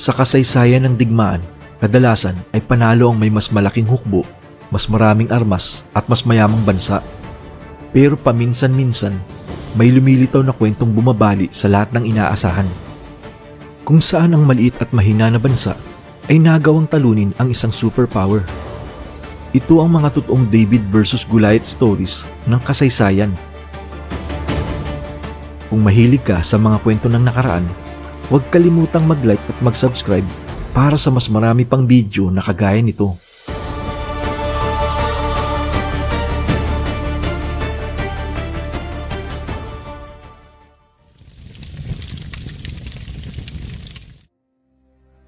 Sa kasaysayan ng digmaan, kadalasan ay panalo ang may mas malaking hukbo, mas maraming armas at mas mayamang bansa. Pero paminsan-minsan, may lumilitaw na kwentong bumabali sa lahat ng inaasahan. Kung saan ang maliit at mahina na bansa ay nagawang talunin ang isang superpower. Ito ang mga totoong David versus Goliath stories ng kasaysayan. Kung mahilig ka sa mga kwento ng nakaraan, huwag kalimutang mag-like at mag-subscribe para sa mas marami pang video na kagaya nito.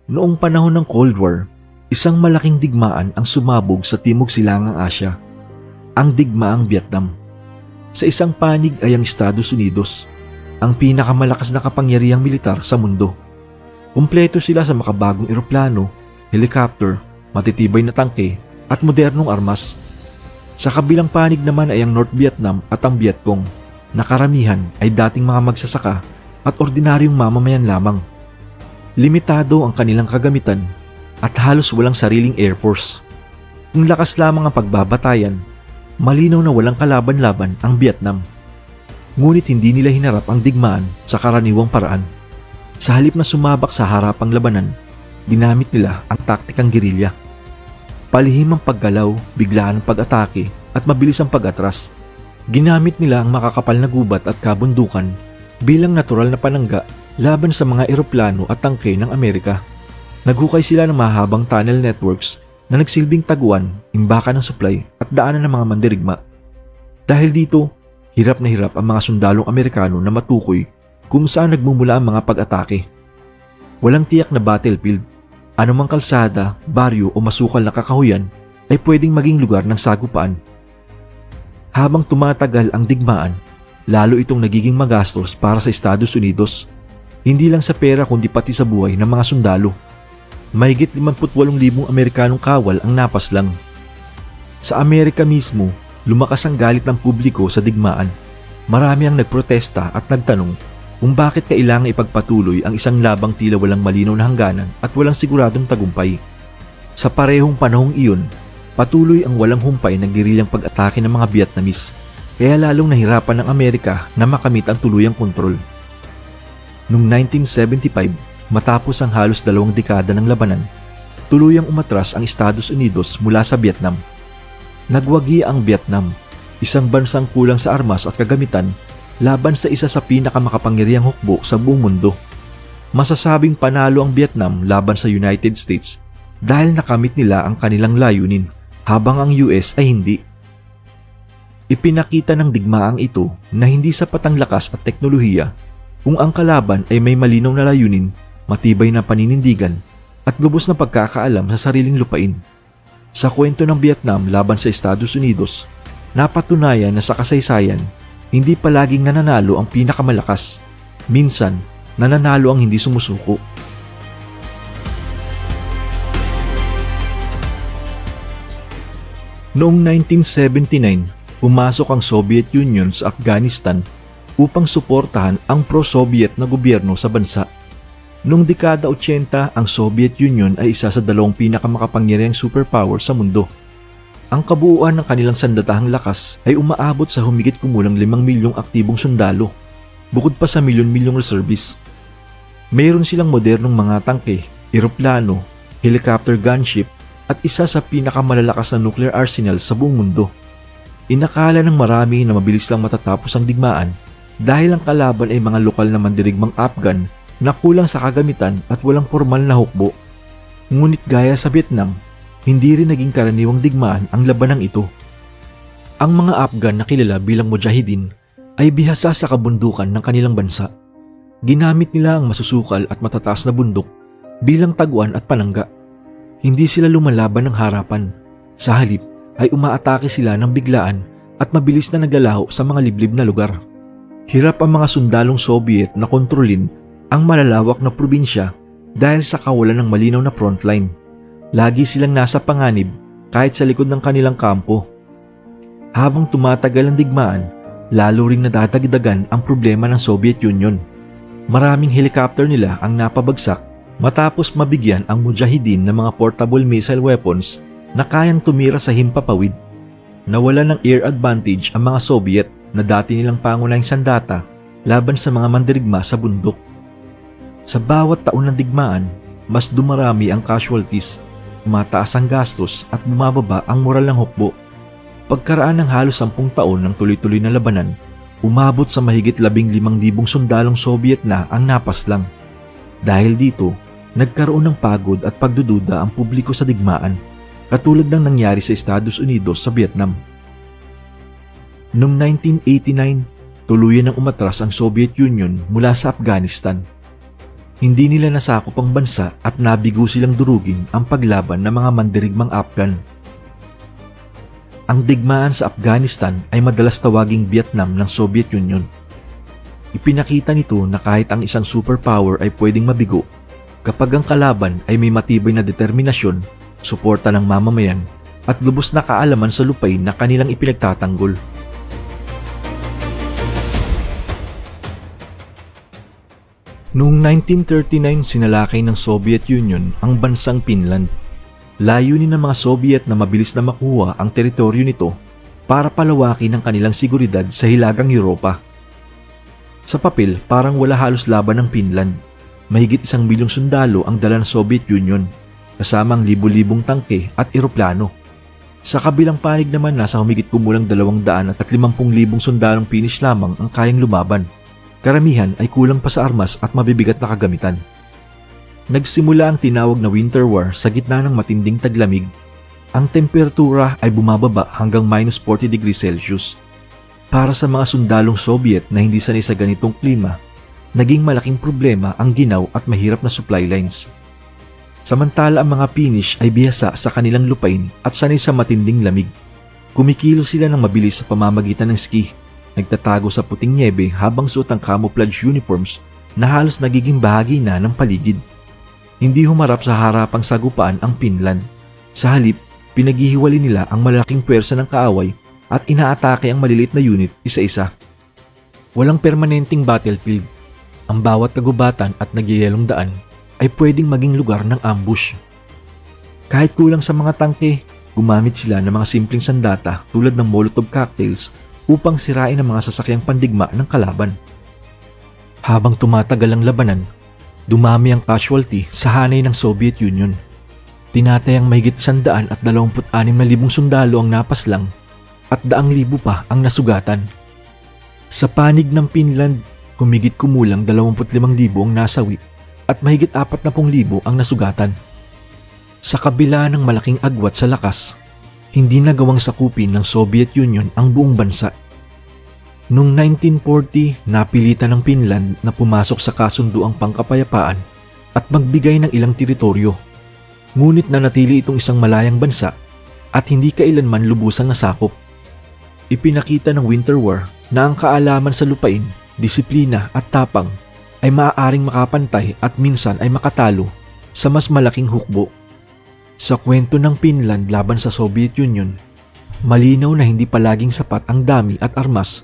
Noong panahon ng Cold War, isang malaking digmaan ang sumabog sa Timog Silangang Asya, ang digmaang Vietnam. Sa isang panig ay ang Estados Unidos, ang pinakamalakas na kapangyarihang militar sa mundo. Kumpleto sila sa makabagong eroplano, helicopter, matitibay na tangke at modernong armas. Sa kabilang panig naman ay ang North Vietnam at ang Vietcong, na karamihan ay dating mga magsasaka at ordinaryong mamamayan lamang. Limitado ang kanilang kagamitan at halos walang sariling air force. Kung lakas lamang ang pagbabatayan, malinaw na walang kalaban-laban ang Vietnam. Ngunit hindi nila hinarap ang digmaan sa karaniwang paraan. Sa halip na sumabak sa harapang labanan, ginamit nila ang taktikang gerilya. Palihim ang paggalaw, biglaan ang pag-atake at mabilis ang pag-atras. Ginamit nila ang makakapal na gubat at kabundukan bilang natural na panangga laban sa mga eroplano at tangke ng Amerika. Naghukay sila ng mahabang tunnel networks na nagsilbing taguan, imbakan ng supply at daanan ng mga mandirigma. Dahil dito, hirap na hirap ang mga sundalong Amerikano na matukoy kung saan nagmumula ang mga pag-atake. Walang tiyak na battlefield, anumang kalsada, baryo o masukal na kakahuyan ay pwedeng maging lugar ng sagupaan. Habang tumatagal ang digmaan, lalo itong nagiging magastos para sa Estados Unidos. Hindi lang sa pera kundi pati sa buhay ng mga sundalo. Mahigit 58,000 Amerikanong kawal ang napaslang. Sa Amerika mismo, lumakas ang galit ng publiko sa digmaan. Marami ang nagprotesta at nagtanong kung bakit kailangang ipagpatuloy ang isang labang tila walang malinaw na hangganan at walang siguradong tagumpay. Sa parehong panahong iyon, patuloy ang walang humpay na gerilyang pag-atake ng mga Vietnamese, kaya lalong nahirapan ng Amerika na makamit ang tuluyang kontrol. Noong 1975, matapos ang halos 2 dekada ng labanan, tuluyang umatras ang Estados Unidos mula sa Vietnam. Nagwagi ang Vietnam, isang bansang kulang sa armas at kagamitan laban sa isa sa pinakamakapangyarihang hukbo sa buong mundo. Masasabing panalo ang Vietnam laban sa United States dahil nakamit nila ang kanilang layunin habang ang US ay hindi. Ipinakita ng digmaang ito na hindi sapat ang lakas at teknolohiya kung ang kalaban ay may malinaw na layunin, matibay na paninindigan at lubos na pagkakaalam sa sariling lupain. Sa kwento ng Vietnam laban sa Estados Unidos, napatunayan na sa kasaysayan, hindi palaging nananalo ang pinakamalakas. Minsan, nananalo ang hindi sumusuko. Noong 1979, pumasok ang Soviet Union sa Afghanistan upang suportahan ang pro-Soviet na gobyerno sa bansa. Noong dekada 80, ang Soviet Union ay isa sa 2 pinakamakapangyarihang superpower sa mundo. Ang kabuuan ng kanilang sandatahang lakas ay umaabot sa humigit kumulang 5 milyong aktibong sundalo, bukod pa sa milyon-milyong reservists. Mayroon silang modernong mga tangke, eroplano, helicopter gunship at isa sa pinakamalalakas na nuclear arsenal sa buong mundo. Inakala ng marami na mabilis lang matatapos ang digmaan dahil ang kalaban ay mga lokal na mandirigmang Afghan na kulang sa kagamitan at walang formal na hukbo. Ngunit gaya sa Vietnam, hindi rin naging karaniwang digmaan ang labanang ito. Ang mga Afghan na kilala bilang Mujahideen ay bihasa sa kabundukan ng kanilang bansa. Ginamit nila ang masusukal at matataas na bundok bilang taguan at panangga. Hindi sila lumalaban ng harapan. Sa halip ay umaatake sila ng biglaan at mabilis na naglalaho sa mga liblib na lugar. Hirap ang mga sundalong Soviet na kontrolin ang malalawak na probinsya dahil sa kawalan ng malinaw na frontline. Lagi silang nasa panganib kahit sa likod ng kanilang kampo. Habang tumatagal ang digmaan, lalo ring nadadagdagan ang problema ng Soviet Union. Maraming helicopter nila ang napabagsak Matapos mabigyan ang Mujahideen ng mga portable missile weapons na kayang tumira sa himpapawid, nawala ng air advantage ang mga Soviet na dati nilang pangunahing sandata laban sa mga mandirigma sa bundok. Sa bawat taon ng digmaan, mas dumarami ang casualties, mataas ang gastos at bumababa ang moral ng hukbo. Pagkaraan ng halos 10 taon ng tuloy-tuloy na labanan, umabot sa mahigit 15,000 sundalong Soviet na ang napaslang. Dahil dito, nagkaroon ng pagod at pagdududa ang publiko sa digmaan, katulad ng nangyari sa Estados Unidos sa Vietnam. Noong 1989, tuluyan ng umatras ang Soviet Union mula sa Afghanistan. Hindi nila nasakop ang bansa at nabigo silang durugin ang paglaban ng mga mandirigmang Afghan. Ang digmaan sa Afghanistan ay madalas tawaging Vietnam ng Soviet Union. Ipinakita nito na kahit ang isang superpower ay pwedeng mabigo kapag ang kalaban ay may matibay na determinasyon, suporta ng mamamayan at lubos na kaalaman sa lupain na kanilang ipinagtatanggol. Noong 1939, sinalakay ng Soviet Union ang bansang Finland. Layunin ng mga Soviet na mabilis na makuha ang teritoryo nito para palawakin ang kanilang seguridad sa hilagang Europa. Sa papel, parang wala halos laban ng Finland. Mahigit 1 milyong sundalo ang dala ng Soviet Union, kasamang libu-libong tangke at eroplano. Sa kabilang panig naman, nasa humigit kumulang 250,000 sundalong Finnish lamang ang kayang lumaban. Karamihan ay kulang pa sa armas at mabibigat na kagamitan. Nagsimula ang tinawag na Winter War sa gitna ng matinding taglamig. Ang temperatura ay bumababa hanggang -40 degrees Celsius. Para sa mga sundalong Soviet na hindi sanay sa ganitong klima, naging malaking problema ang ginaw at mahirap na supply lines. Samantala ang mga Finnish ay bihasa sa kanilang lupain at sanay sa matinding lamig. Kumikilo sila ng mabilis sa pamamagitan ng ski. Nagtatago sa puting nyebe habang suot ang camouflage uniforms na halos nagiging bahagi na ng paligid. Hindi humarap sa harapang sagupaan ang Finland. Sa halip, pinaghihiwalay nila ang malaking pwersa ng kaaway at inaatake ang maliliit na unit isa-isa. Walang permanenteng battlefield. Ang bawat kagubatan at nagyayalong daan ay pwedeng maging lugar ng ambush. Kahit kulang sa mga tangke, gumamit sila ng mga simpleng sandata tulad ng Molotov cocktails upang sirain ang mga sasakyang pandigma ng kalaban. Habang tumatagal ang labanan, dumami ang casualty sa hanay ng Soviet Union. Tinatayang mahigit 126,000 sundalo ang napaslang at 100,000 pa ang nasugatan. Sa panig ng Finland, humigit kumulang 25,000 ang nasawi at mahigit 40,000 ang nasugatan. Sa kabila ng malaking agwat sa lakas, hindi nagawang sakupin ng Soviet Union ang buong bansa. Noong 1940, napilitan ng Finland na pumasok sa kasunduang pangkapayapaan at magbigay ng ilang teritoryo. Ngunit nanatili itong isang malayang bansa at hindi kailanman lubusang nasakop. Ipinakita ng Winter War na ang kaalaman sa lupain, disiplina at tapang ay maaaring makapantay at minsan ay makatalo sa mas malaking hukbo. Sa kwento ng Finland laban sa Soviet Union, malinaw na hindi palaging sapat ang dami at armas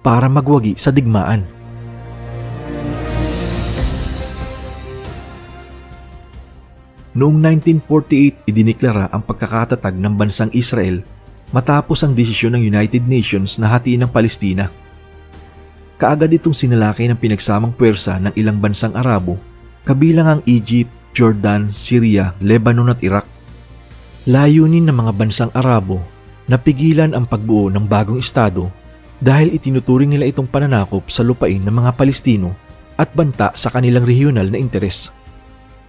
para magwagi sa digmaan. Noong 1948, idiniklara ang pagkakatatag ng bansang Israel matapos ang desisyon ng United Nations na hatiin ang Palestina. Kaagad itong sinalakay ng pinagsamang puwersa ng ilang bansang Arabo, kabilang ang Egypt, Jordan, Syria, Lebanon at Iraq. Layunin ng mga bansang Arabo na pigilan ang pagbuo ng bagong estado dahil itinuturing nila itong pananakop sa lupain ng mga Palestino at banta sa kanilang regional na interes.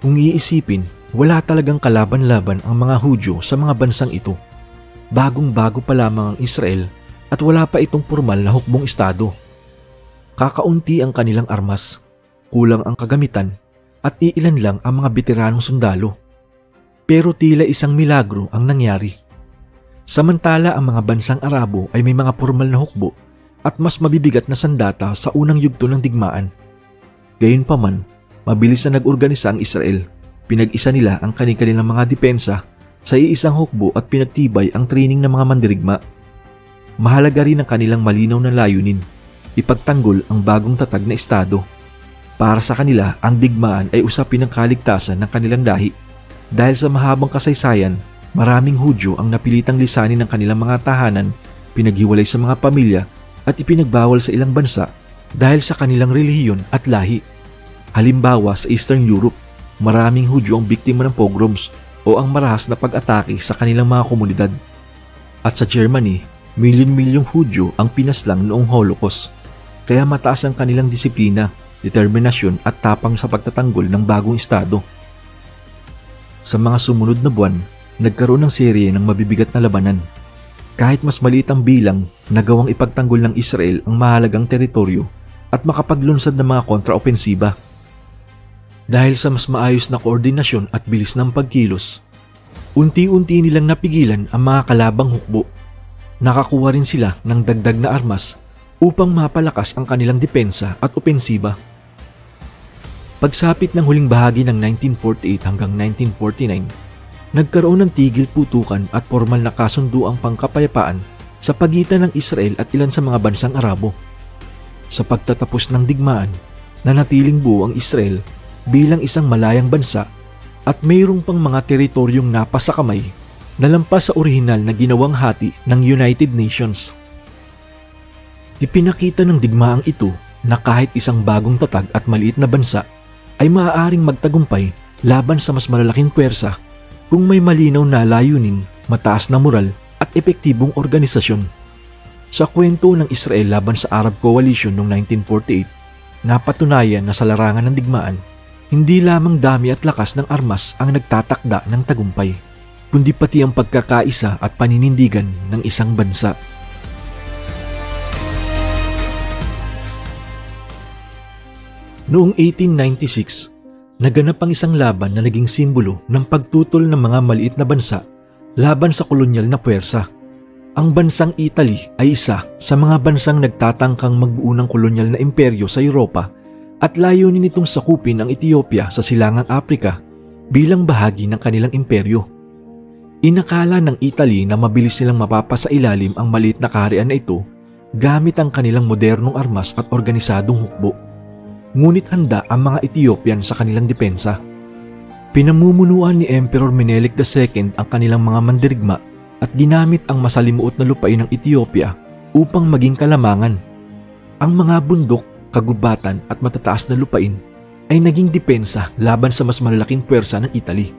Kung iisipin, wala talagang kalaban-laban ang mga Hudyo sa mga bansang ito. Bagong-bago pa lamang ang Israel at wala pa itong formal na hukbong estado. Kakaunti ang kanilang armas, kulang ang kagamitan at iilan lang ang mga veteranong sundalo. Pero tila isang milagro ang nangyari. Samantala ang mga bansang Arabo ay may mga formal na hukbo at mas mabibigat na sandata sa unang yugto ng digmaan. Gayunpaman, mabilis na nag-organisa ang Israel. Pinag-isa nila ang kanilang mga depensa sa iisang hukbo at pinagtibay ang training ng mga mandirigma. Mahalaga rin ang kanilang malinaw na layunin, ipagtanggol ang bagong tatag na estado. Para sa kanila, ang digmaan ay usapin ng kaligtasan ng kanilang lahi. Dahil sa mahabang kasaysayan, maraming Hudyo ang napilitang lisanin ng kanilang mga tahanan, pinaghiwalay sa mga pamilya at ipinagbawal sa ilang bansa dahil sa kanilang relihiyon at lahi. Halimbawa, sa Eastern Europe, maraming Hudyo ang biktima ng pogroms o ang marahas na pag-atake sa kanilang mga komunidad. At sa Germany, milyon-milyong Hudyo ang pinaslang noong Holocaust. Kaya mataas ang kanilang disiplina, determinasyon at tapang sa pagtatanggol ng bagong estado. Sa mga sumunod na buwan, nagkaroon ng serye ng mabibigat na labanan. Kahit mas maliit ang bilang, nagawang ipagtanggol ng Israel ang mahalagang teritoryo at makapaglunsad ng mga kontraopensiba. Dahil sa mas maayos na koordinasyon at bilis ng pagkilos, unti-unti nilang napigilan ang mga kalabang hukbo. Nakakuha rin sila ng dagdag na armas upang mapalakas ang kanilang depensa at opensiba. Pagsapit ng huling bahagi ng 1948 hanggang 1949, nagkaroon ng tigil putukan at formal na kasunduang pangkapayapaan sa pagitan ng Israel at ilan sa mga bansang Arabo. Sa pagtatapos ng digmaan, nanatiling buo ang Israel bilang isang malayang bansa at mayroong pang mga teritoryong napasakamay na lampas sa orihinal na ginawang hati ng United Nations. Ipinakita ng digmaang ito na kahit isang bagong tatag at maliit na bansa ay maaaring magtagumpay laban sa mas malalaking puwersa kung may malinaw na layunin, mataas na moral at epektibong organisasyon. Sa kwento ng Israel laban sa Arab Coalition noong 1948, napatunayan na sa larangan ng digmaan, hindi lamang dami at lakas ng armas ang nagtatakda ng tagumpay, kundi pati ang pagkakaisa at paninindigan ng isang bansa. Noong 1896, naganap ang isang laban na naging simbolo ng pagtutol ng mga maliit na bansa laban sa kolonyal na puwersa. Ang bansang Italy ay isa sa mga bansang nagtatangkang magbuo ng kolonyal na imperyo sa Europa at layunin nitong sakupin ang Ethiopia sa silangang Afrika bilang bahagi ng kanilang imperyo. Inakala ng Italy na mabilis nilang mapapasailalim ang maliit na kaharian na ito gamit ang kanilang modernong armas at organisadong hukbo. Ngunit handa ang mga Ethiopian sa kanilang depensa. Pinamumunuan ni Emperor Menelik II ang kanilang mga mandirigma at ginamit ang masalimuot na lupain ng Ethiopia upang maging kalamangan. Ang mga bundok, kagubatan at matataas na lupain ay naging depensa laban sa mas malalaking puwersa ng Italy.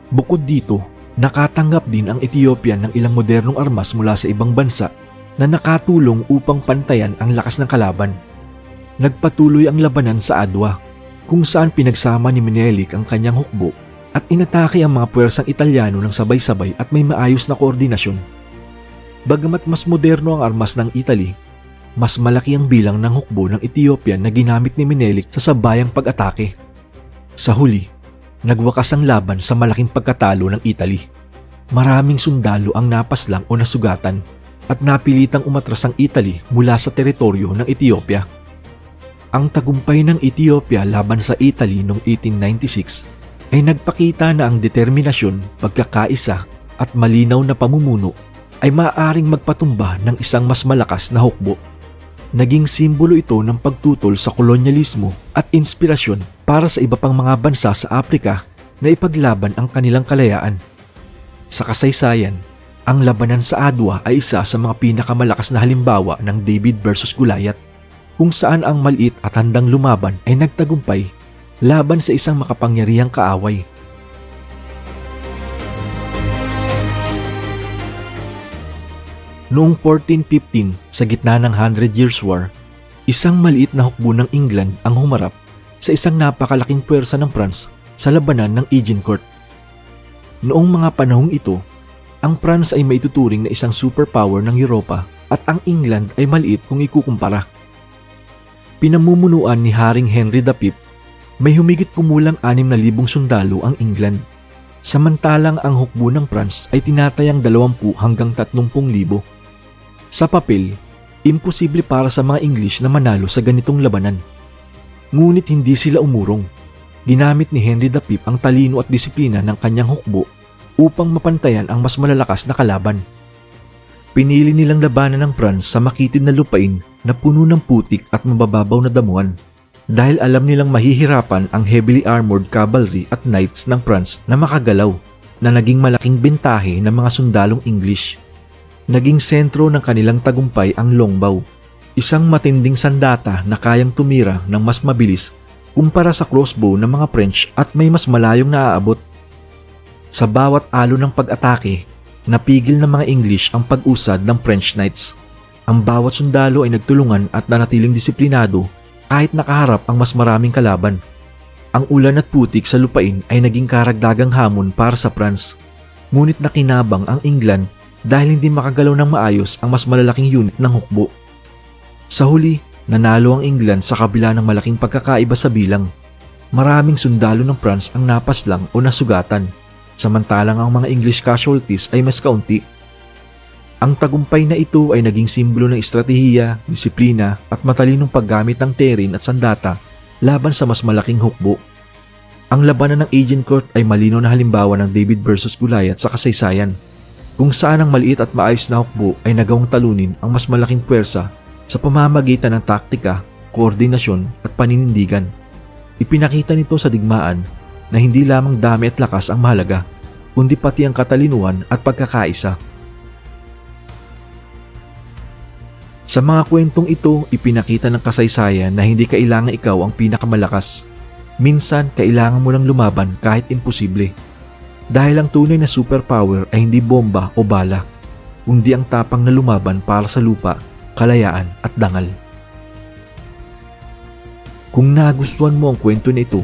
Bukod dito, nakatanggap din ang Ethiopian ng ilang modernong armas mula sa ibang bansa na nakatulong upang pantayan ang lakas ng kalaban. Nagpatuloy ang labanan sa Adwa, kung saan pinagsama ni Menelik ang kanyang hukbo at inatake ang mga puwersang Italyano ng sabay-sabay at may maayos na koordinasyon. Bagamat mas moderno ang armas ng Italy, mas malaki ang bilang ng hukbo ng Ethiopia na ginamit ni Menelik sa sabayang pag-atake. Sa huli, nagwakas ang laban sa malaking pagkatalo ng Italy. Maraming sundalo ang napaslang o nasugatan at napilitang umatras ang Italy mula sa teritoryo ng Ethiopia. Ang tagumpay ng Ethiopia laban sa Italy noong 1896 ay nagpakita na ang determinasyon, pagkakaisa at malinaw na pamumuno ay maaaring magpatumba ng isang mas malakas na hukbo. Naging simbolo ito ng pagtutol sa kolonyalismo at inspirasyon para sa iba pang mga bansa sa Afrika na ipaglaban ang kanilang kalayaan. Sa kasaysayan, ang labanan sa Adwa ay isa sa mga pinakamalakas na halimbawa ng David versus Goliath, kung saan ang maliit at handang lumaban ay nagtagumpay laban sa isang makapangyarihang kaaway. Noong 1415, sa gitna ng 100 Years' War, isang maliit na hukbo ng England ang humarap sa isang napakalaking puwersa ng France sa labanan ng Agincourt. Noong mga panahong ito, ang France ay maituturing na isang superpower ng Europa at ang England ay maliit kung ikukumpara. Pinamumunuan ni Haring Henry V, may humigit kumulang 6,000 sundalo ang England, samantalang ang hukbo ng France ay tinatayang 20 hanggang 30,000. Sa papel, imposible para sa mga English na manalo sa ganitong labanan. Ngunit hindi sila umurong. Ginamit ni Henry V ang talino at disiplina ng kanyang hukbo upang mapantayan ang mas malalakas na kalaban. Pinili nilang labanan ng France sa makitid na lupain na puno ng putik at mabababaw na damuhan. dahil alam nilang mahihirapan ang heavily armored cavalry at knights ng France na makagalaw, na naging malaking bentahe ng mga sundalong English. Naging sentro ng kanilang tagumpay ang longbow, isang matinding sandata na kayang tumira ng mas mabilis kumpara sa crossbow ng mga French at may mas malayong naaabot. Sa bawat alo ng pag-atake, napigil ng mga English ang pag-usad ng French knights. Ang bawat sundalo ay nagtulungan at nanatiling disiplinado kahit nakaharap ang mas maraming kalaban. Ang ulan at putik sa lupain ay naging karagdagang hamon para sa France. Ngunit nakinabang ang England dahil hindi makagalaw ng maayos ang mas malalaking unit ng hukbo. Sa huli, nanalo ang England sa kabila ng malaking pagkakaiba sa bilang. Maraming sundalo ng France ang napaslang o nasugatan, samantalang ang mga English casualties ay mas kaunti. Ang tagumpay na ito ay naging simbolo ng estratehiya, disiplina at matalinong paggamit ng terrain at sandata laban sa mas malaking hukbo. Ang labanan ng Agincourt ay malinaw na halimbawa ng David versus Goliath sa kasaysayan, kung saan ang maliit at maayos na hukbo ay nagawang talunin ang mas malaking puwersa sa pamamagitan ng taktika, koordinasyon at paninindigan. Ipinakita nito sa digmaan na hindi lamang dami at lakas ang mahalaga, kundi pati ang katalinuhan at pagkakaisa. Sa mga kwentong ito, ipinakita ng kasaysayan na hindi kailangan ikaw ang pinakamalakas. Minsan, kailangan mo lang lumaban kahit imposible. Dahil ang tunay na superpower ay hindi bomba o bala, kundi ang tapang na lumaban para sa lupa, kalayaan at dangal. Kung nagustuhan mo ang kwento na ito,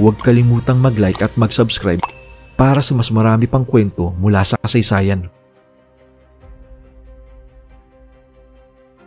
huwag kalimutang mag-like at mag-subscribe para sa mas marami pang kwento mula sa kasaysayan.